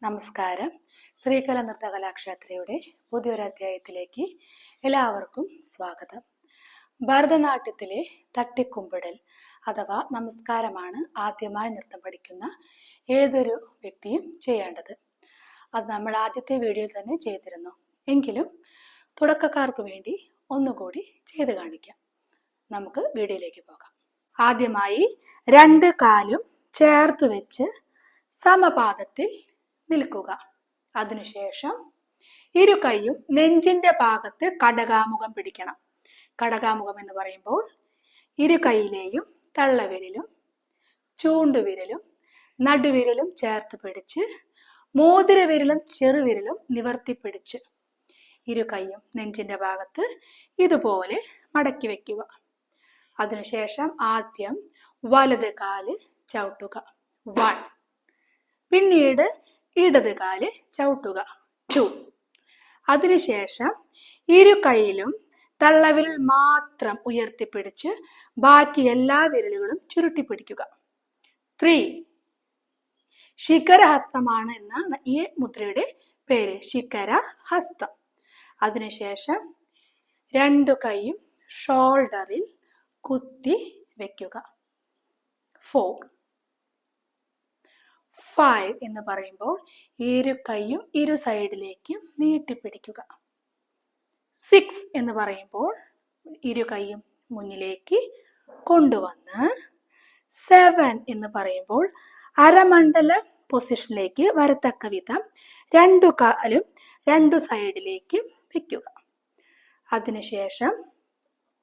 നമസ്കാരം. ശ്രീകല നൃത്ത കലാക്ഷേത്രയുടെ പുതിയൊരു അധ്യായത്തിലേക്ക് എല്ലാവർക്കും സ്വാഗതം. ഭരതനാട്യത്തിലെ തട്ടിക്കുമ്പിടൽ അഥവാ നമസ്കാരമാണ് ആദ്യമായി നൃത്തം പഠിക്കുന്ന ഏതൊരു വ്യക്തിയും ചെയ്യേണ്ടത്. അത് നമ്മൾ ആദ്യത്തെ വീഡിയോയിൽ തന്നെ ചെയ്തിരുന്നു. എങ്കിലും തുടക്കക്കാർക്ക് വേണ്ടി ഒന്നുകൂടി ചെയ്ത് കാണിക്കാം. നമുക്ക് വീഡിയോയിലേക്ക് പോകാം. ആദ്യമായി രണ്ട് കാലും ചേർത്ത് വെച്ച് സമപാദത്തിൽ നിൽക്കുക. അതിനുശേഷം ഇരു കൈയും നെഞ്ചിന്റെ ഭാഗത്ത് കടകാമുഖം പിടിക്കണം. കടകാമുഖം എന്ന് പറയുമ്പോൾ ഇരു കൈയിലെയും തള്ളവിരലും ചൂണ്ടുവിരലും നടുവിരലും ചേർത്ത് പിടിച്ച് മോതിരവിരലും ചെറുവിരലും നിവർത്തിപ്പിടിച്ച് ഇരു കൈയും നെഞ്ചിന്റെ ഭാഗത്ത് ഇതുപോലെ മടക്കി വെക്കുക. അതിനുശേഷം ആദ്യം വലത് കാല് ചവിട്ടുക 1, പിന്നീട് ഇടത് കാല് ചവിട്ടുക 2. അതിനുശേഷം ഇരു കൈയിലും തള്ളവിരൽ മാത്രം ഉയർത്തിപ്പിടിച്ച് ബാക്കി എല്ലാ വിരലുകളും ചുരുട്ടിപ്പിടിക്കുക 3. ശിഖരഹസ്തമാണ് എന്നാണ് ഈ മുദ്രയുടെ പേര്, ശിഖരഹസ്തം. അതിനുശേഷം രണ്ടു കൈയും ഷോൾഡറിൽ കുത്തി വെക്കുക 4. 5 എന്ന് പറയുമ്പോൾ ഇരു കൈയും ഇരു സൈഡിലേക്കും നീട്ടിപ്പിടിക്കുക 6 എന്ന് പറയുമ്പോൾ ഇരു കൈയും മുന്നിലേക്ക് കൊണ്ടുവന്ന് 7 എന്ന് പറയുമ്പോൾ അരമണ്ഡല പൊസിഷനിലേക്ക് വരത്തക്ക വിധം രണ്ടു കാലും രണ്ടു സൈഡിലേക്കും വെക്കുക. അതിനുശേഷം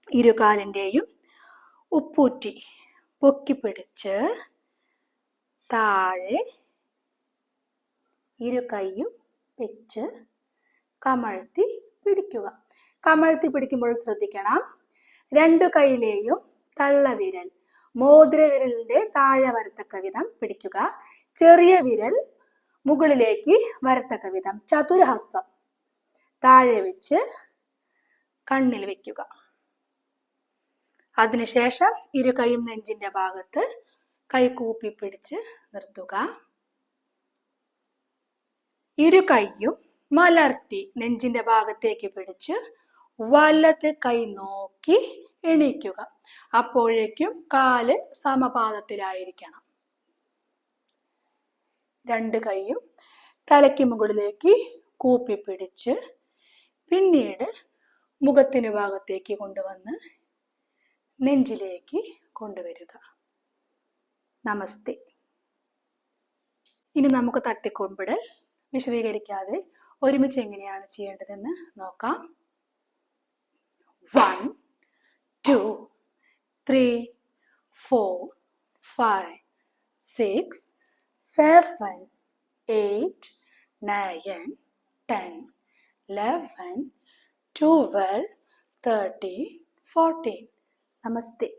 ഇരുകാലിൻ്റെയും ഉപ്പൂറ്റി പൊക്കിപ്പിടിച്ച് താഴെ ഇരു കൈയും വെച്ച് കമഴ്ത്തി പിടിക്കുക. കമഴ്ത്തി പിടിക്കുമ്പോൾ ശ്രദ്ധിക്കണം, രണ്ടു കൈയിലെയും തള്ളവിരൽ മോതിരവിരലിന്റെ താഴെ വരത്തക്ക വിധം പിടിക്കുക. ചെറിയ വിരൽ മുകളിലേക്ക് വരത്തക്ക വിധം ചതുരഹസ്തം താഴെ വെച്ച് കണ്ണിൽ വെക്കുക. അതിനുശേഷം ഇരു കൈയും നെഞ്ചിന്റെ ഭാഗത്ത് കൈ കൂപ്പി പിടിച്ച് നിർത്തുക. ഇരു കൈയും മലർത്തി നെഞ്ചിന്റെ ഭാഗത്തേക്ക് പിടിച്ച് വലത് കൈ നോക്കി എണീക്കുക. അപ്പോഴേക്കും കാല് സമപാദത്തിലായിരിക്കണം. രണ്ട് കൈയും തലയ്ക്ക് മുകളിലേക്ക് കൂപ്പി പിടിച്ച് പിന്നീട് മുഖത്തിന് ഭാഗത്തേക്ക് കൊണ്ടുവന്ന് നെഞ്ചിലേക്ക് കൊണ്ടുവരിക. നമസ്തേ. ഇനി നമുക്ക് തട്ടിക്കുമ്പിടൽ വിശദീകരിക്കാതെ ഒരുമിച്ച് എങ്ങനെയാണ് ചെയ്യേണ്ടതെന്ന് നോക്കാം. 1, 2, 3, 4, 5, 6, 7, 8, 9, 10, 11, 12, 13, 14. നമസ്തേ.